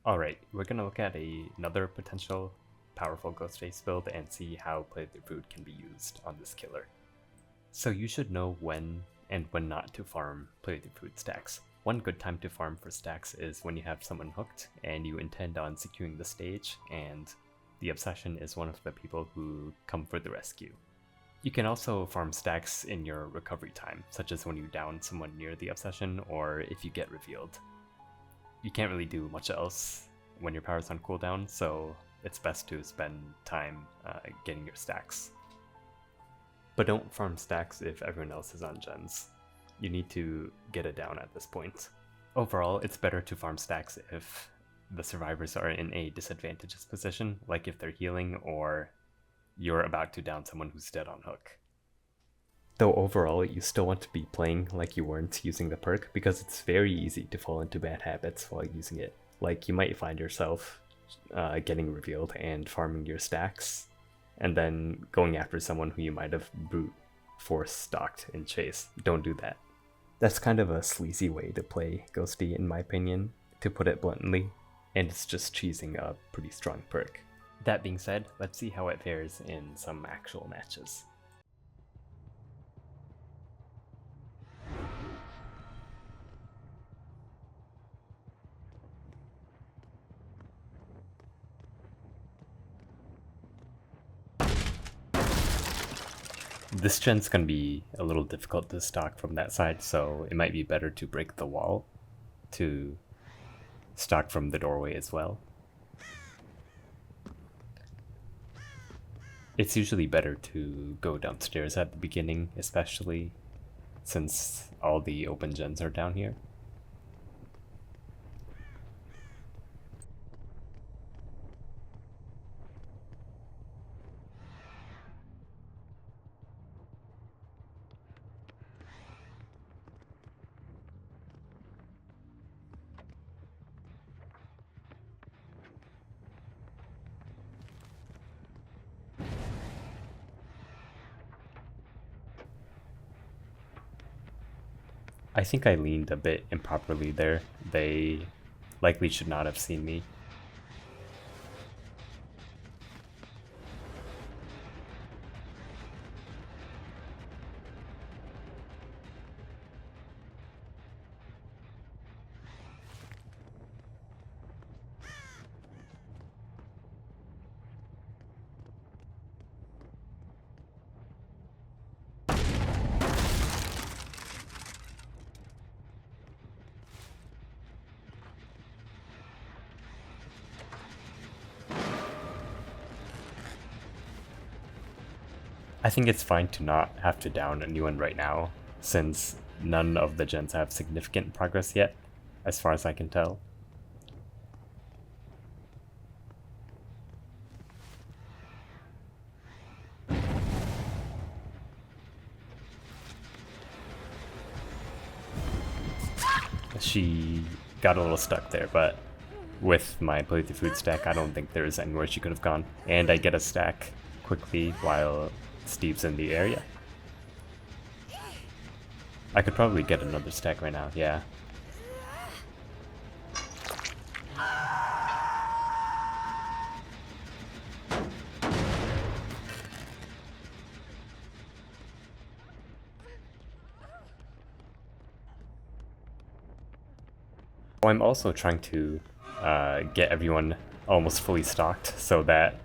Alright, we're gonna look at another potential powerful Ghostface build and see how Play Their Food can be used on this killer. So you should know when and when not to farm Play Their Food stacks. One good time to farm for stacks is when you have someone hooked and you intend on securing the stage and the Obsession is one of the people who come for the rescue. You can also farm stacks in your recovery time, such as when you down someone near the Obsession or if you get revealed. You can't really do much else when your power's on cooldown, so it's best to spend time getting your stacks. But don't farm stacks if everyone else is on gens. You need to get it down at this point. Overall, it's better to farm stacks if the survivors are in a disadvantageous position, like if they're healing or you're about to down someone who's dead on hook. Though overall, you still want to be playing like you weren't using the perk because it's very easy to fall into bad habits while using it. Like you might find yourself getting revealed and farming your stacks, and then going after someone who you might have brute force stalked in chase. Don't do that. That's kind of a sleazy way to play Ghosty in my opinion, to put it bluntly, and it's just cheesing a pretty strong perk. That being said, let's see how it fares in some actual matches. This gen's gonna be a little difficult to stalk from that side, so it might be better to break the wall to stalk from the doorway as well. It's usually better to go downstairs at the beginning, especially since all the open gens are down here. I think I leaned a bit improperly there. They likely should not have seen me. I think it's fine to not have to down a new one right now, since none of the gens have significant progress yet, as far as I can tell. She got a little stuck there, but with my Play Their Food stack, I don't think there's anywhere she could have gone. And I get a stack quickly while Steve's in the area. I could probably get another stack right now, yeah. I'm also trying to get everyone almost fully stocked so that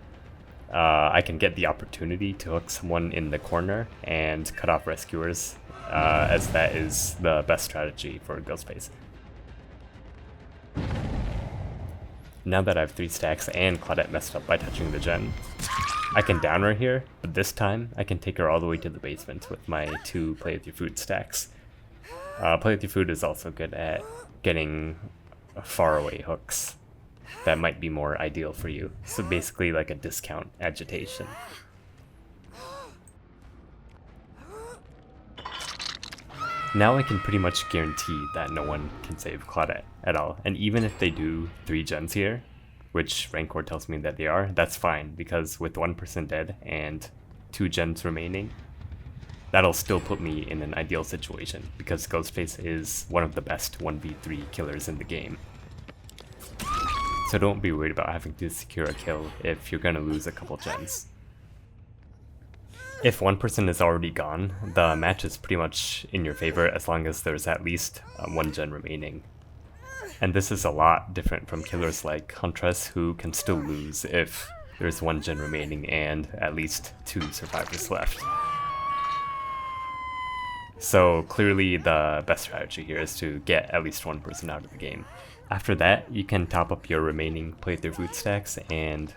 I can get the opportunity to hook someone in the corner and cut off rescuers, as that is the best strategy for Ghostface. Now that I have 3 stacks and Claudette messed up by touching the gen, I can down her here, but this time I can take her all the way to the basement with my 2 Play With Your Food stacks. Play With Your Food is also good at getting faraway hooks that might be more ideal for you. So basically like a discount agitation. Now I can pretty much guarantee that no one can save Claudette at all. And even if they do 3 gens here, which Rancor tells me that they are, that's fine, because with 1 person dead and 2 gens remaining, that'll still put me in an ideal situation, because Ghostface is one of the best 1v3 killers in the game. so don't be worried about having to secure a kill if you're gonna lose a couple gens. If one person is already gone, the match is pretty much in your favor as long as there's at least one gen remaining. And this is a lot different from killers like Huntress, who can still lose if there's one gen remaining and at least 2 survivors left. So clearly the best strategy here is to get at least one person out of the game. After that, you can top up your remaining playthrough food stacks and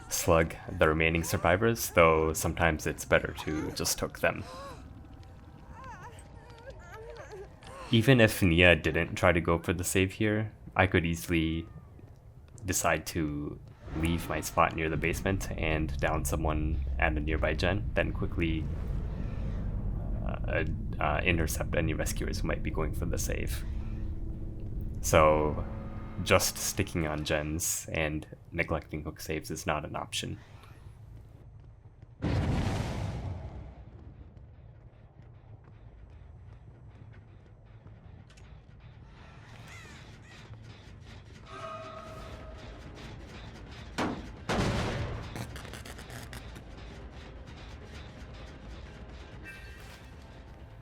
slug the remaining survivors, though sometimes it's better to just hook them. Even if Nia didn't try to go for the save here, I could easily decide to leave my spot near the basement and down someone at a nearby gen, then quickly intercept any rescuers who might be going for the save. So just sticking on gens and neglecting hook saves is not an option.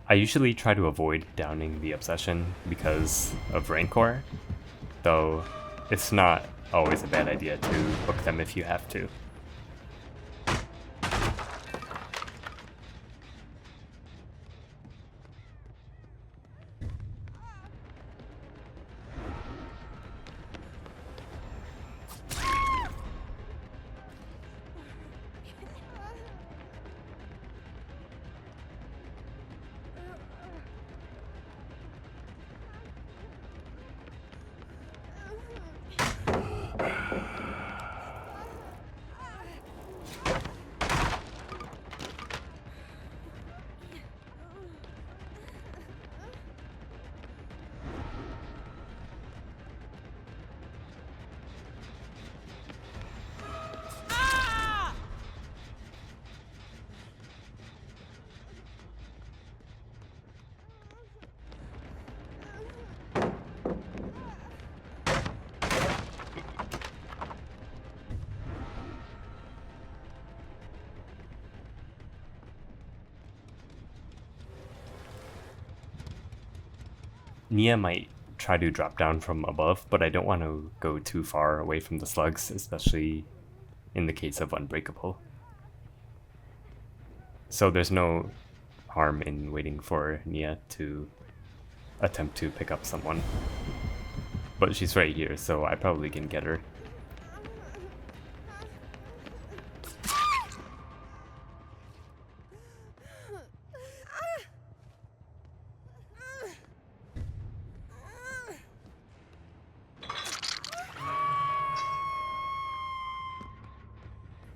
I usually try to avoid downing the Obsession because of Rancor, though it's not always a bad idea to hook them if you have to. Nia might try to drop down from above, but I don't want to go too far away from the slugs, especially in the case of Unbreakable. So there's no harm in waiting for Nia to attempt to pick up someone. But she's right here, so I probably can get her.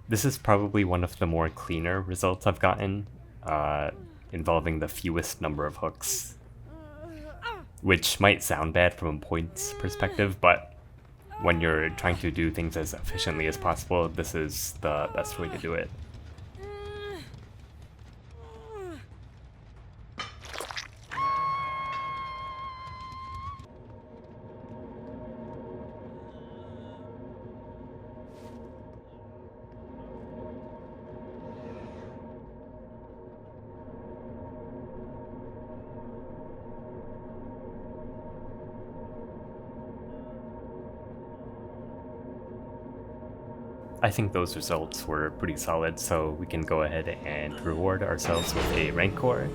This is probably one of the more cleaner results I've gotten, involving the fewest number of hooks. Which might sound bad from a points perspective, but when you're trying to do things as efficiently as possible, this is the best way to do it. I think those results were pretty solid, so we can go ahead and reward ourselves with a Rancor.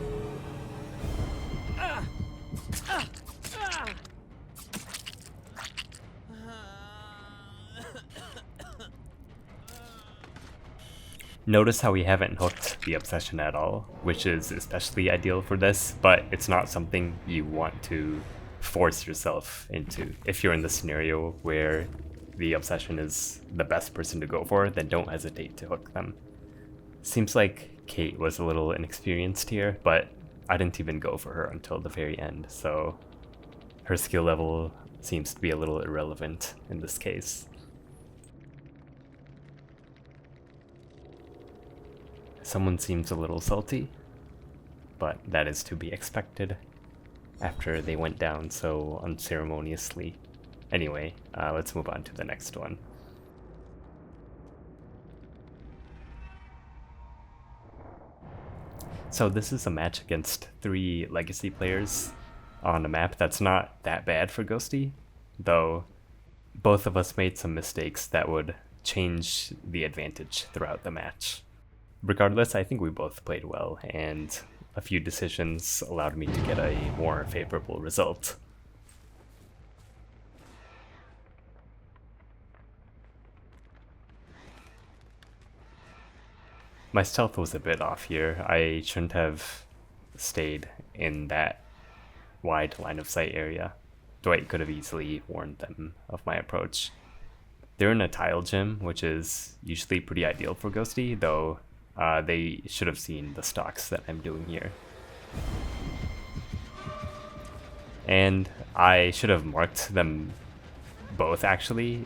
Notice how we haven't hooked the Obsession at all, which is especially ideal for this, but it's not something you want to force yourself into. If you're in the scenario where the Obsession is the best person to go for, then don't hesitate to hook them. Seems like Kate was a little inexperienced here, but I didn't even go for her until the very end, so her skill level seems to be a little irrelevant in this case. Someone seems a little salty, but that is to be expected after they went down so unceremoniously. Anyway, let's move on to the next one. So this is a match against 3 legacy players on a map that's not that bad for Ghosty, though both of us made some mistakes that would change the advantage throughout the match. Regardless, I think we both played well, and a few decisions allowed me to get a more favorable result. My stealth was a bit off here. I shouldn't have stayed in that wide line of sight area. Dwight could have easily warned them of my approach. They're in a tile gym, which is usually pretty ideal for Ghosty, though they should have seen the stocks that I'm doing here. And I should have marked them both, actually.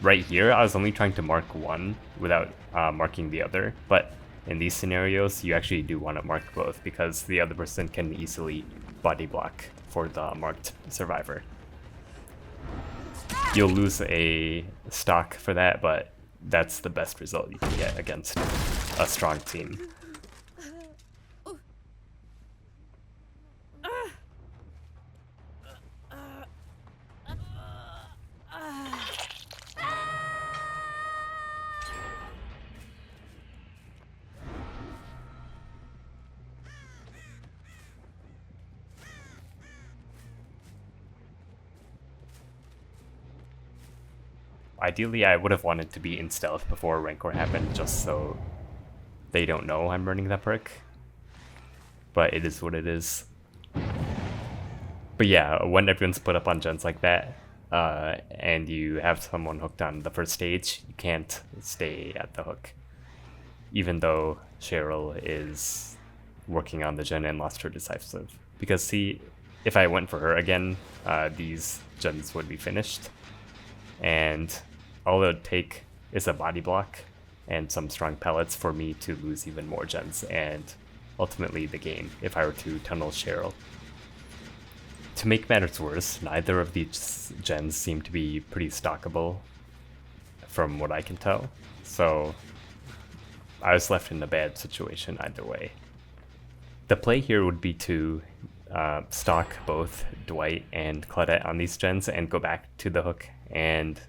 Right here, I was only trying to mark one without marking the other, but in these scenarios, you actually do want to mark both because the other person can easily body block for the marked survivor. You'll lose a stock for that, but that's the best result you can get against a strong team. Ideally, I would have wanted to be in stealth before Rancor happened, just so they don't know I'm running that perk. But it is what it is. But yeah, when everyone's split up on gens like that, and you have someone hooked on the first stage, you can't stay at the hook. Even though Cheryl is working on the gen and lost her decisive. Because see, if I went for her again, these gens would be finished. And all it would take is a body block and some strong pellets for me to lose even more gens and ultimately the game if I were to tunnel Cheryl. To make matters worse, neither of these gens seem to be pretty stockable from what I can tell, so I was left in a bad situation either way. The play here would be to stock both Dwight and Claudette on these gens and go back to the hook and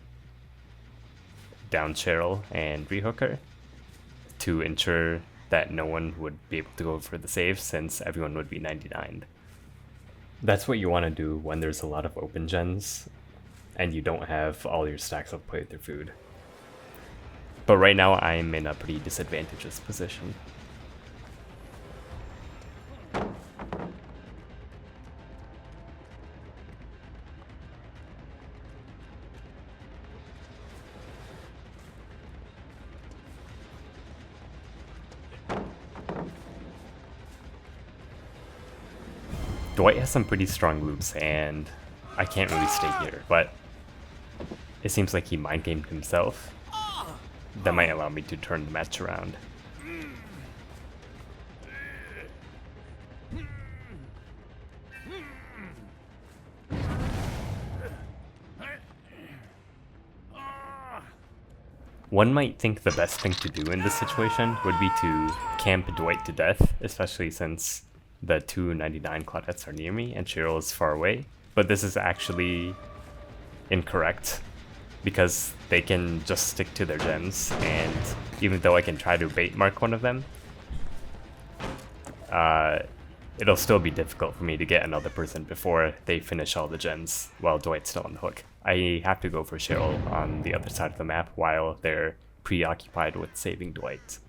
down Cheryl and rehook her to ensure that no one would be able to go for the save since everyone would be 99'd. That's what you want to do when there's a lot of open gens and you don't have all your stacks of play with your food. But right now I'm in a pretty disadvantageous position. Dwight has some pretty strong loops, and I can't really stay here, but it seems like he mind-gamed himself. That might allow me to turn the match around. One might think the best thing to do in this situation would be to camp Dwight to death, especially since the 299 Claudettes are near me and Cheryl is far away. But this is actually incorrect because they can just stick to their gens, and even though I can try to bait mark one of them, it'll still be difficult for me to get another person before they finish all the gens while Dwight's still on the hook. I have to go for Cheryl on the other side of the map while they're preoccupied with saving Dwight.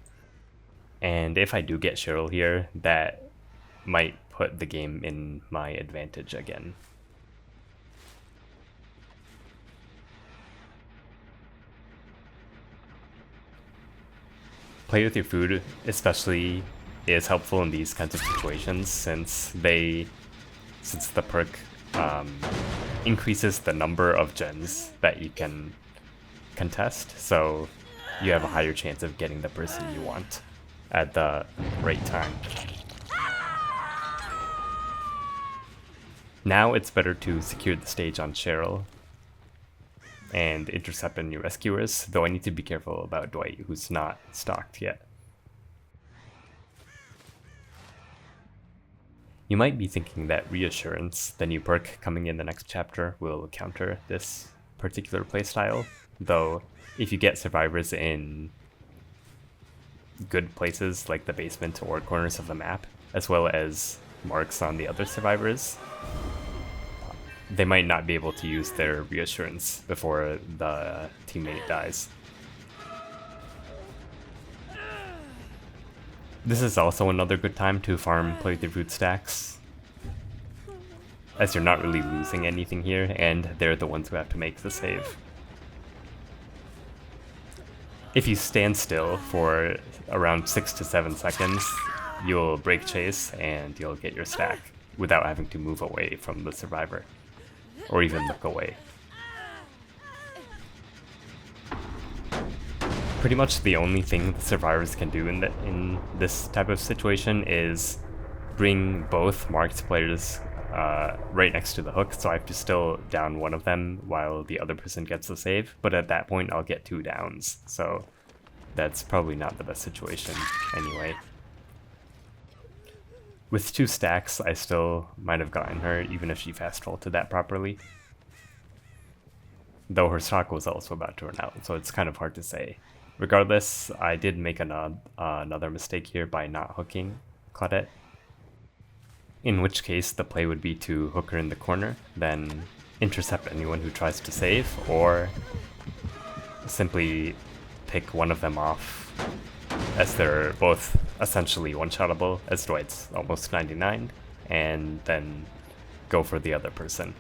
And if I do get Cheryl here, that might put the game in my advantage again. Play with your food especially is helpful in these kinds of situations since the perk increases the number of gens that you can contest, so you have a higher chance of getting the person you want at the right time. Now it's better to secure the stage on Cheryl and intercept any rescuers, though I need to be careful about Dwight, who's not stocked yet. You might be thinking that Reassurance, the new perk coming in the next chapter, will counter this particular playstyle, though if you get survivors in good places like the basement or corners of the map, as well as marks on the other survivors, they might not be able to use their Reassurance before the teammate dies. This is also another good time to farm playthrough food stacks, as you're not really losing anything here, and they're the ones who have to make the save. If you stand still for around 6 to 7 seconds, you'll break chase and you'll get your stack without having to move away from the survivor, or even look away. Pretty much the only thing the survivors can do in this type of situation is bring both marked players right next to the hook, so I have to still down one of them while the other person gets the save, but at that point I'll get 2 downs, so that's probably not the best situation anyway. With 2 stacks, I still might have gotten her, even if she fast vaulted that properly. Though her stock was also about to run out, so it's kind of hard to say. Regardless, I did make another mistake here by not hooking Claudette, in which case the play would be to hook her in the corner, then intercept anyone who tries to save, or simply pick one of them off, as they're both essentially one-shottable, as Dwight's almost 99, and then go for the other person.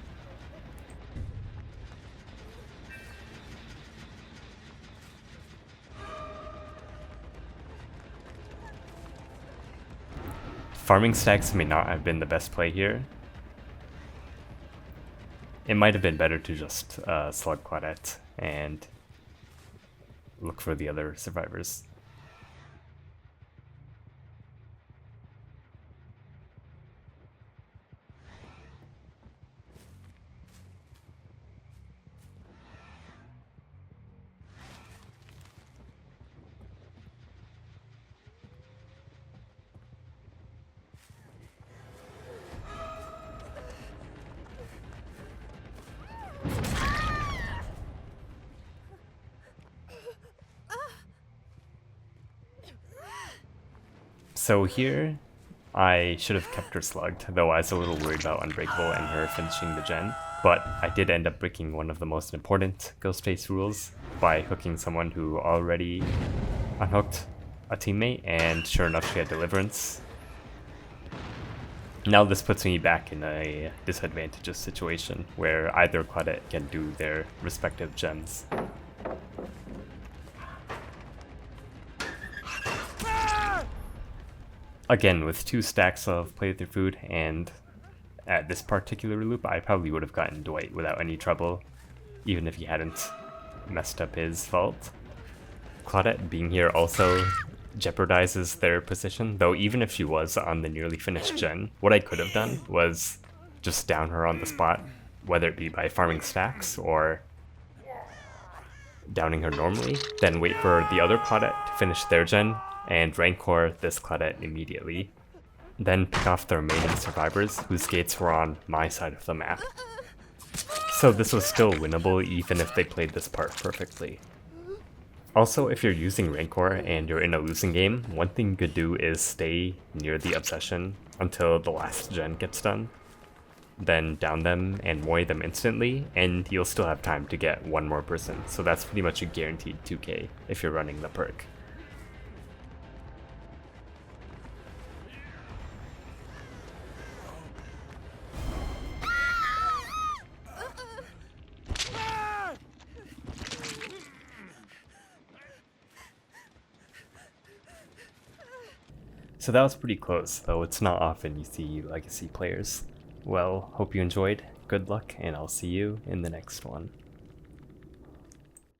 Farming stacks may not have been the best play here. It might have been better to just slug Claudette and look for the other survivors. So here, I should have kept her slugged, though I was a little worried about Unbreakable and her finishing the gen, but I did end up breaking one of the most important Ghostface rules by hooking someone who already unhooked a teammate, and sure enough she had Deliverance. Now this puts me back in a disadvantageous situation, where either Claudette can do their respective gens. Again, with 2 stacks of playthrough food, and at this particular loop, I probably would have gotten Dwight without any trouble, even if he hadn't messed up his vault. Claudette being here also jeopardizes their position, though even if she was on the nearly finished gen, what I could have done was just down her on the spot, whether it be by farming stacks or downing her normally, then wait for the other Claudette to finish their gen, and Rancor this Claudette immediately, then pick off the remaining survivors whose gates were on my side of the map. So this was still winnable even if they played this part perfectly. Also, if you're using Rancor and you're in a losing game, one thing you could do is stay near the Obsession until the last gen gets done, then down them and moy them instantly, and you'll still have time to get one more person, so that's pretty much a guaranteed 2k if you're running the perk. So that was pretty close, though it's not often you see legacy players. Well, hope you enjoyed, good luck, and I'll see you in the next one.